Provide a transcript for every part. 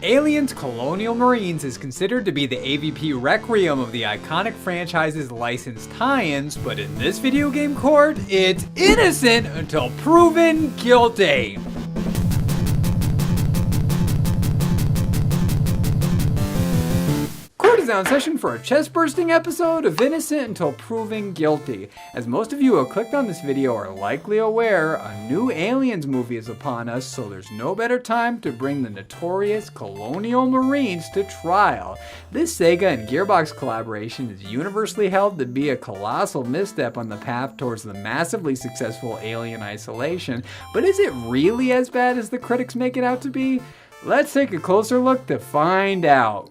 Aliens Colonial Marines is considered to be the AVP requiem of the iconic franchise's licensed tie-ins, but in this video game court, it's innocent until proven guilty. Court is now in session for a chest-bursting episode of Innocent Until Proven Guilty. As most of you who have clicked on this video are likely aware, a new Aliens movie is upon us, so there's no better time to bring the notorious Colonial Marines to trial. This Sega and Gearbox collaboration is universally held to be a colossal misstep on the path towards the massively successful Alien Isolation, but is it really as bad as the critics make it out to be? Let's take a closer look to find out.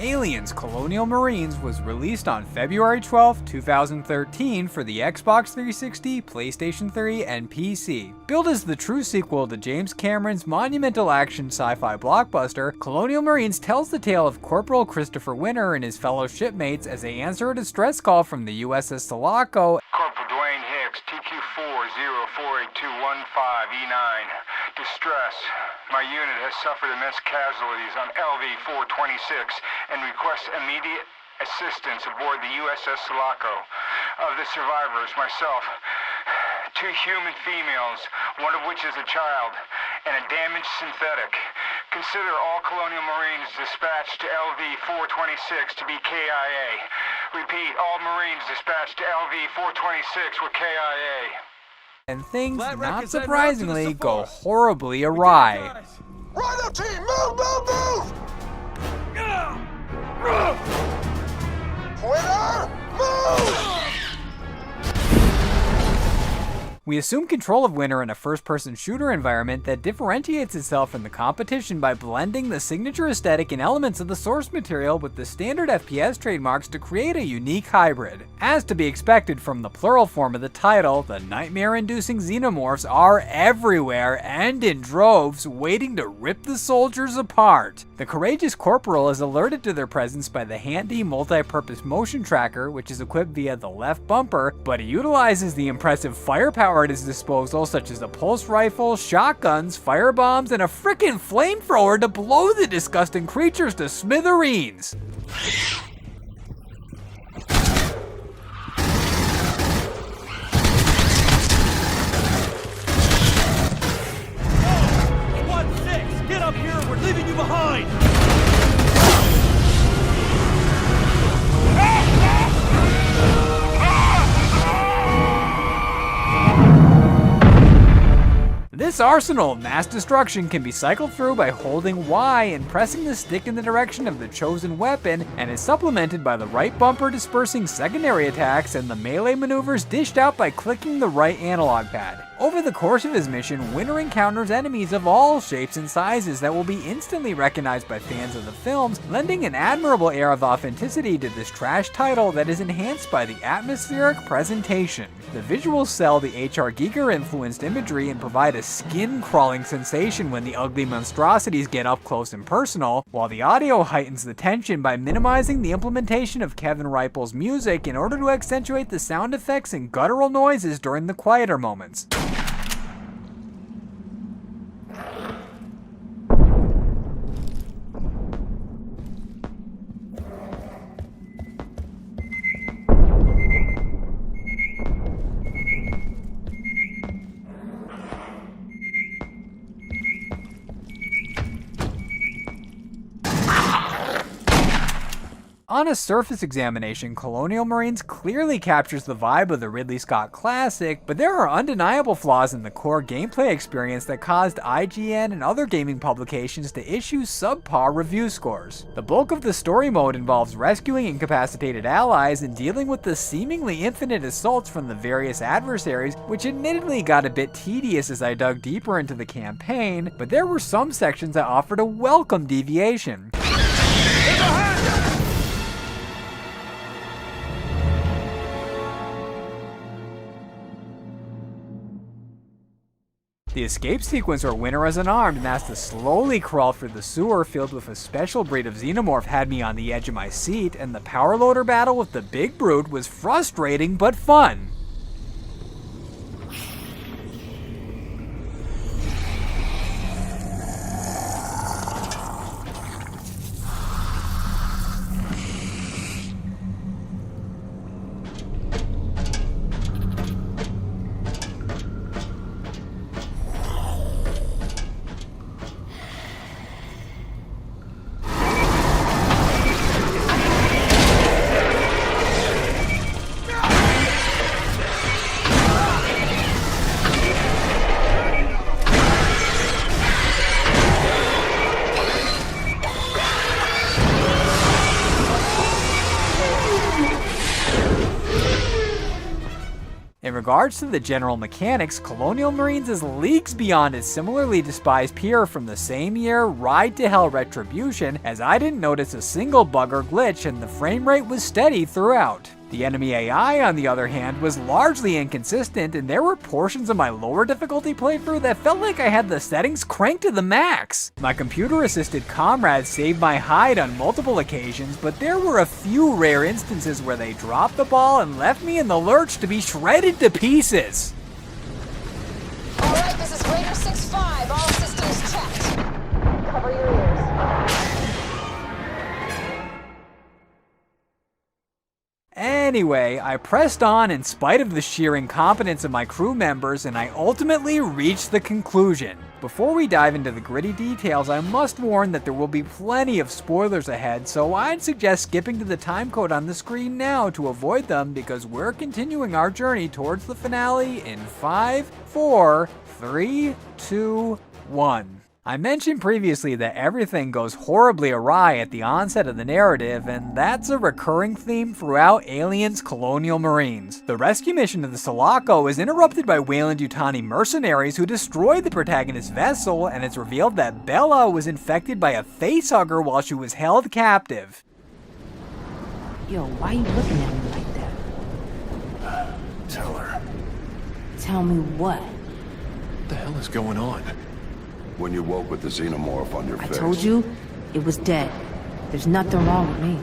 Aliens Colonial Marines was released on February 12, 2013 for the Xbox 360, PlayStation 3, and PC. Billed as the true sequel to James Cameron's monumental action sci-fi blockbuster, Colonial Marines tells the tale of Corporal Christopher Winter and his fellow shipmates as they answer a distress call from the USS Sulaco. Corporal Dwayne Hicks, TQ404215E9. Distress. My unit has suffered immense casualties on LV-426 and requests immediate assistance aboard the USS Sulaco. Of the survivors, myself, 2 human females, one of which is a child, and a damaged synthetic. Consider all Colonial Marines dispatched to LV-426 to be KIA. Repeat, all Marines dispatched to LV-426 were KIA. And things, not surprisingly, go horribly awry. Rhino team, move! Winner, move! We assume control of Winter in a first-person shooter environment that differentiates itself from the competition by blending the signature aesthetic and elements of the source material with the standard FPS trademarks to create a unique hybrid. As to be expected from the plural form of the title, the nightmare-inducing xenomorphs are everywhere and in droves, waiting to rip the soldiers apart. The courageous corporal is alerted to their presence by the handy multi-purpose motion tracker, which is equipped via the left bumper, but he utilizes the impressive firepower at his disposal, such as a pulse rifle, shotguns, firebombs, and a frickin' flamethrower to blow the disgusting creatures to smithereens. Get up here, we're leaving you behind! This arsenal of mass destruction can be cycled through by holding Y and pressing the stick in the direction of the chosen weapon, and is supplemented by the right bumper dispersing secondary attacks and the melee maneuvers dished out by clicking the right analog pad. Over the course of his mission, Winter encounters enemies of all shapes and sizes that will be instantly recognized by fans of the films, lending an admirable air of authenticity to this trash title that is enhanced by the atmospheric presentation. The visuals sell the H.R. Giger-influenced imagery and provide a skin-crawling sensation when the ugly monstrosities get up close and personal, while the audio heightens the tension by minimizing the implementation of Kevin Reupload's music in order to accentuate the sound effects and guttural noises during the quieter moments. On a surface examination, Colonial Marines clearly captures the vibe of the Ridley Scott classic, but there are undeniable flaws in the core gameplay experience that caused IGN and other gaming publications to issue subpar review scores. The bulk of the story mode involves rescuing incapacitated allies and dealing with the seemingly infinite assaults from the various adversaries, which admittedly got a bit tedious as I dug deeper into the campaign, but there were some sections that offered a welcome deviation. The escape sequence where Winter is unarmed and has to slowly crawl through the sewer filled with a special breed of xenomorph had me on the edge of my seat, and the power loader battle with the big brute was frustrating but fun. regards to the general mechanics, Colonial Marines is leagues beyond its similarly despised peer from the same year, Ride to Hell Retribution, as I didn't notice a single bug or glitch and the frame rate was steady throughout. The enemy AI, on the other hand, was largely inconsistent, and there were portions of my lower difficulty playthrough that felt like I had the settings cranked to the max. My computer-assisted comrades saved my hide on multiple occasions, but there were a few rare instances where they dropped the ball and left me in the lurch to be shredded to pieces. Alright, this is Raider 6-5, all systems checked. Cover your ears. Anyway, I pressed on in spite of the sheer incompetence of my crew members, and I ultimately reached the conclusion. Before we dive into the gritty details, I must warn that there will be plenty of spoilers ahead, so I'd suggest skipping to the timecode on the screen now to avoid them, because we're continuing our journey towards the finale in 5, 4, 3, 2, 1. I mentioned previously that everything goes horribly awry at the onset of the narrative, and that's a recurring theme throughout Alien's Colonial Marines. The rescue mission of the Sulaco is interrupted by Weyland-Yutani mercenaries who destroy the protagonist's vessel, and it's revealed that Bella was infected by a facehugger while she was held captive. Yo, why you looking at me like that? Tell her. Tell me what? What the hell is going on? When you woke with the xenomorph on your I face. told you, it was dead. There's nothing wrong with me.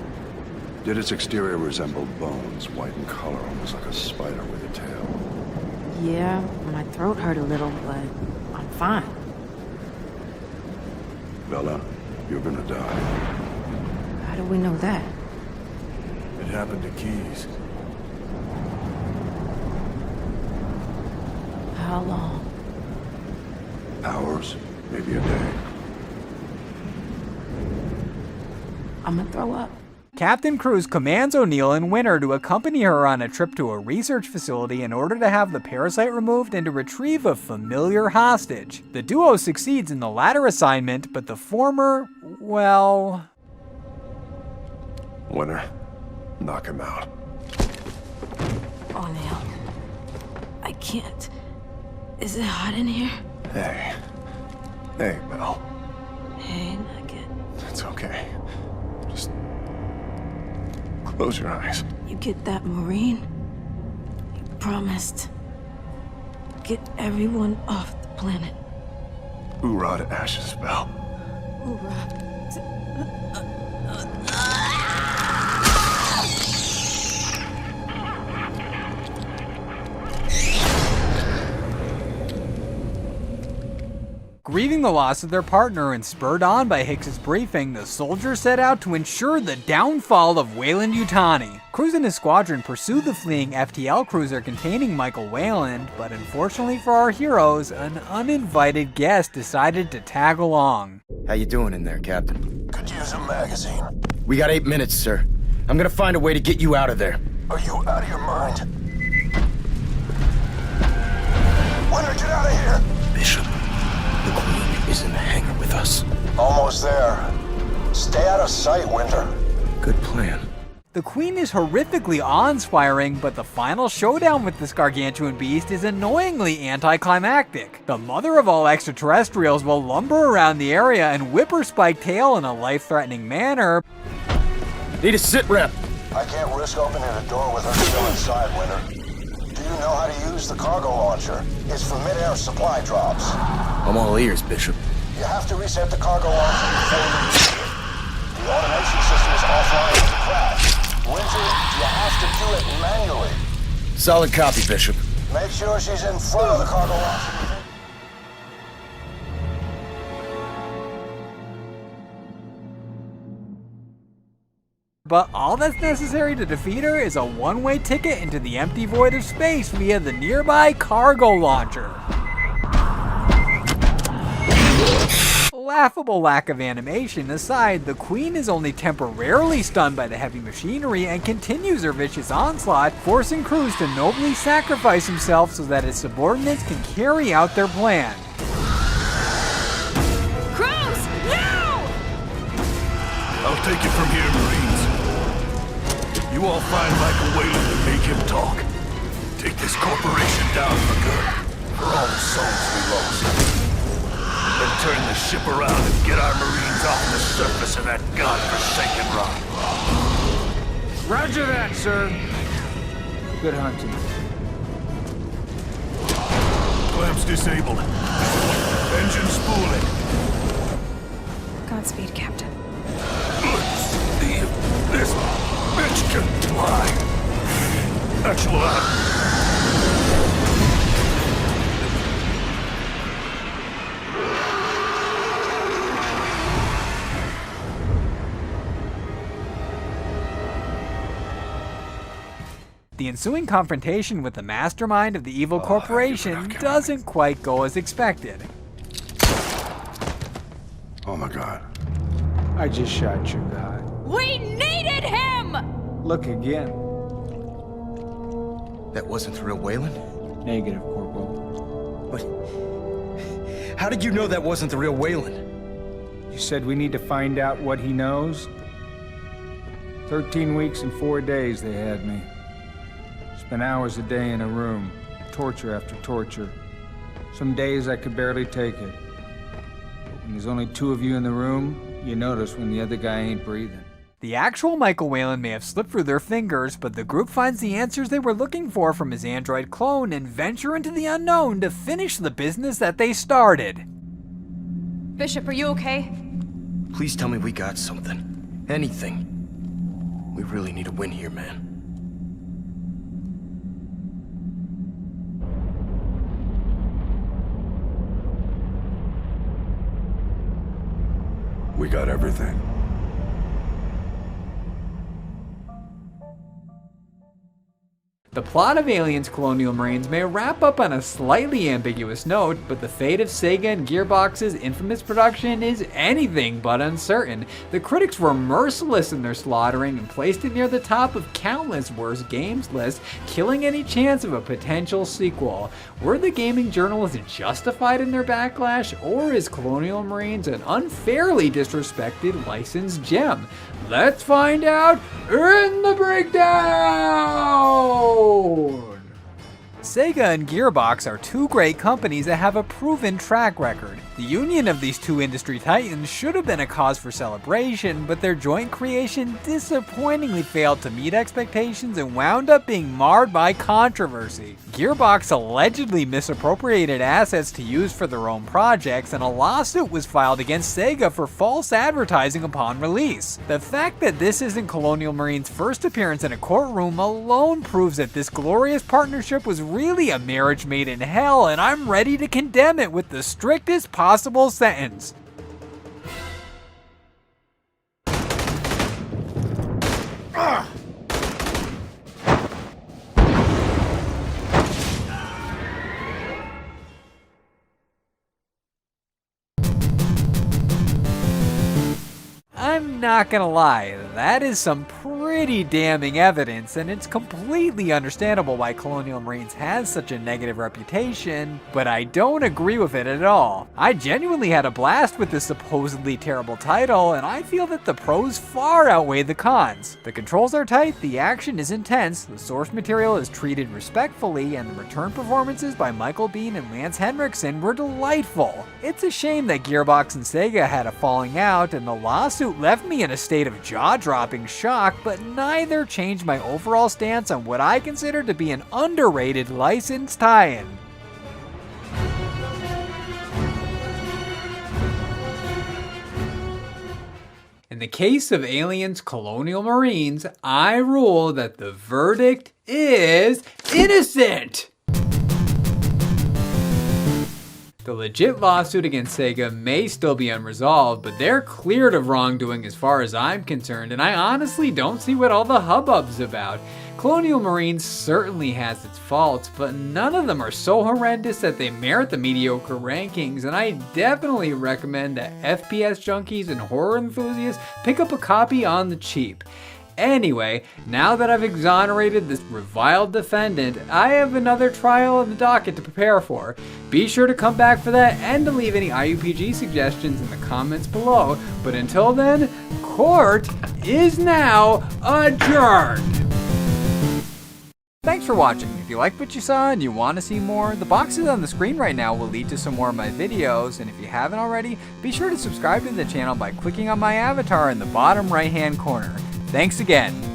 Did its exterior resemble bones, white in color, almost like a spider with a tail? Yeah, my throat hurt a little, but I'm fine. Bella, you're gonna die. How do we know that? It happened to Keys. How long? Hours, maybe a day. I'm gonna throw up. Captain Cruz commands O'Neill and Winter to accompany her on a trip to a research facility in order to have the parasite removed and to retrieve a familiar hostage. The duo succeeds in the latter assignment, but the former, well... Winter, knock him out. O'Neill, I can't. Is it hot in here? Hey. Hey, Belle. Hey, Nugget. It's okay. Just... close your eyes. You get that, Marine? You promised. Get everyone off the planet. Hoorah to ashes, Belle. Hoorah. Grieving the loss of their partner and spurred on by Hicks's briefing, the soldiers set out to ensure the downfall of Weyland-Yutani. Cruz and his squadron pursue the fleeing FTL cruiser containing Michael Weyland, but unfortunately for our heroes, an uninvited guest decided to tag along. How you doing in there, Captain? Could use a magazine. We got 8 minutes, sir. I'm gonna find a way to get you out of there. Are you out of your mind? Winter, get out of here! Bishop, the Queen is in the hangar with us. Almost there. Stay out of sight, Winter. Good plan. The Queen is horrifically awe-inspiring, but the final showdown with this gargantuan beast is annoyingly anticlimactic. The mother of all extraterrestrials will lumber around the area and whip her spiked tail in a life-threatening manner. Need a sit rep. I can't risk opening the door with her still inside, Winter. Do you know how to use the cargo launcher? It's for mid-air supply drops. I'm all ears, Bishop. You have to reset the cargo launcher before you use it. The automation system is offline with the crash. Winter, you have to do it manually. Solid copy, Bishop. Make sure she's in front of the cargo launcher. But all that's necessary to defeat her is a one-way ticket into the empty void of space via the nearby cargo launcher. Laughable lack of animation aside, the Queen is only temporarily stunned by the heavy machinery and continues her vicious onslaught, forcing Cruz to nobly sacrifice himself so that his subordinates can carry out their plan. Cruz, now! I'll take it from here, Marines. You all find Michael Weyland and make him talk. take this corporation down for good. For all the souls we lost. Then turn the ship around and get our Marines off the surface of that godforsaken rock. Roger that, sir. Good hunting. Clamps disabled. Engine spooling. Godspeed, Captain. Let's see if this bitch can fly. Actual The ensuing confrontation with the mastermind of the evil corporation doesn't quite go as expected. Oh my god. I just shot your guy. We needed him! Look again. That wasn't the real Wayland? Negative, Corporal. But how did you know that wasn't the real Wayland? You said we need to find out what he knows? 13 weeks and 4 days they had me. Spent hours a day in a room, torture after torture. Some days I could barely take it. But when there's only 2 of you in the room, you notice when the other guy ain't breathing. The actual Michael Wayland may have slipped through their fingers, but the group finds the answers they were looking for from his android clone and venture into the unknown to finish the business that they started. Bishop, are you okay? Please tell me we got something. Anything. We really need a win here, man. We got everything. The plot of Aliens Colonial Marines may wrap up on a slightly ambiguous note, but the fate of Sega and Gearbox's infamous production is anything but uncertain. The critics were merciless in their slaughtering and placed it near the top of countless worst games lists, killing any chance of a potential sequel. Were the gaming journalists justified in their backlash, or is Colonial Marines an unfairly disrespected licensed gem? Let's find out in the breakdown! Sega and Gearbox are 2 great companies that have a proven track record. The union of these 2 industry titans should have been a cause for celebration, but their joint creation disappointingly failed to meet expectations and wound up being marred by controversy. Gearbox allegedly misappropriated assets to use for their own projects, and a lawsuit was filed against Sega for false advertising upon release. The fact that this isn't Colonial Marines' first appearance in a courtroom alone proves that this glorious partnership was really a marriage made in hell, and I'm ready to condemn it with the strictest possible sentence. I'm not gonna lie, that is some pretty damning evidence, and it's completely understandable why Colonial Marines has such a negative reputation, but I don't agree with it at all. I genuinely had a blast with this supposedly terrible title, and I feel that the pros far outweigh the cons. The controls are tight, the action is intense, the source material is treated respectfully, and the return performances by Michael Biehn and Lance Henriksen were delightful. It's a shame that Gearbox and Sega had a falling out, and the lawsuit left me in a state of jaw-dropping shock, but neither changed my overall stance on what I consider to be an underrated licensed tie-in. In the case of Aliens Colonial Marines, I rule that the verdict is innocent! The legit lawsuit against Sega may still be unresolved, but they're cleared of wrongdoing as far as I'm concerned, and I honestly don't see what all the hubbub's about. Colonial Marines certainly has its faults, but none of them are so horrendous that they merit the mediocre rankings, and I definitely recommend that FPS junkies and horror enthusiasts pick up a copy on the cheap. Anyway, now that I've exonerated this reviled defendant, I have another trial on the docket to prepare for. Be sure to come back for that and to leave any IUPG suggestions in the comments below. But until then, court is now adjourned. Thanks Thanks for watching. If you liked what you saw and you want to see more, the boxes on the screen right now will lead to some more of my videos, and if you haven't already, be sure to subscribe to the channel by clicking on my avatar in the bottom right hand corner. Thanks again.